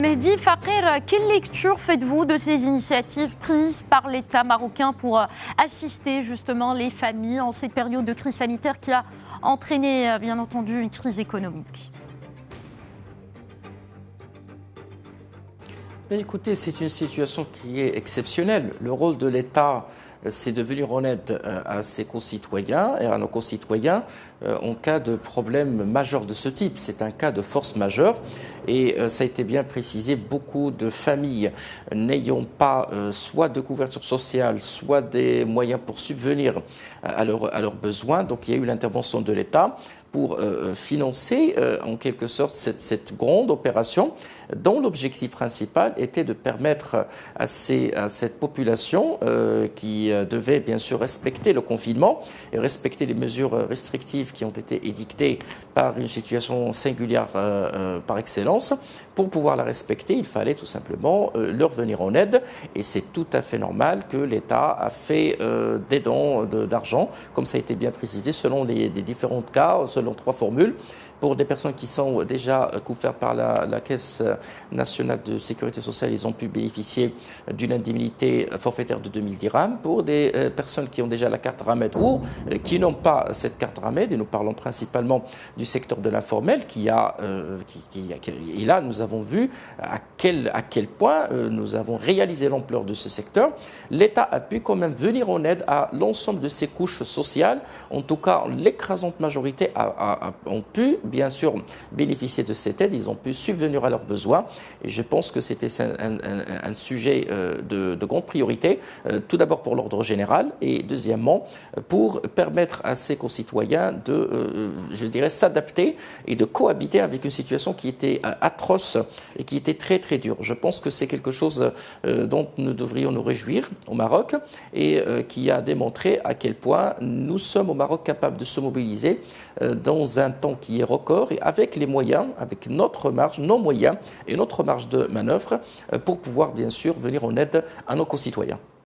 Mehdi Fakir, quelle lecture faites-vous de ces initiatives prises par l'État marocain pour assister justement les familles en cette période de crise sanitaire qui a entraîné bien entendu une crise économique? Écoutez, c'est une situation qui est exceptionnelle. Le rôle de l'État, c'est de venir en aide à ses concitoyens et à nos concitoyens en cas de problème majeur de ce type. C'est un cas de force majeure et ça a été bien précisé, beaucoup de familles n'ayant pas soit de couverture sociale, soit des moyens pour subvenir à leurs besoins. Donc il y a eu l'intervention de l'État pour financer en quelque sorte cette grande opération dont l'objectif principal était de permettre à cette population qui devait bien sûr respecter le confinement et respecter les mesures restrictives qui ont été édictées par une situation singulière par excellence. Pour pouvoir la respecter, il fallait tout simplement leur venir en aide et c'est tout à fait normal que l'État a fait des dons d'argent, comme ça a été bien précisé, selon les différents cas, selon 3 formules. Pour des personnes qui sont déjà couvertes par la Caisse nationale de sécurité sociale, ils ont pu bénéficier d'une indemnité forfaitaire de 2000 dirhams. Pour des personnes qui ont déjà la carte Ramed ou qui n'ont pas cette carte Ramed, et nous parlons principalement du secteur de l'informel, et là nous avons vu à quel point nous avons réalisé l'ampleur de ce secteur. L'État a pu quand même venir en aide à l'ensemble de ces couches sociales. En tout cas, l'écrasante majorité ont pu bien sûr bénéficier de cette aide, ils ont pu subvenir à leurs besoins et je pense que c'était un sujet de grande priorité, tout d'abord pour l'ordre général et deuxièmement pour permettre à ces concitoyens de, je dirais, s'adapter et de cohabiter avec une situation qui était atroce et qui était très très dure. Je pense que c'est quelque chose dont nous devrions nous réjouir au Maroc et qui a démontré à quel point nous sommes au Maroc capables de se mobiliser dans un temps qui est record et avec les moyens, avec notre marge, nos moyens et notre marge de manœuvre pour pouvoir bien sûr venir en aide à nos concitoyens.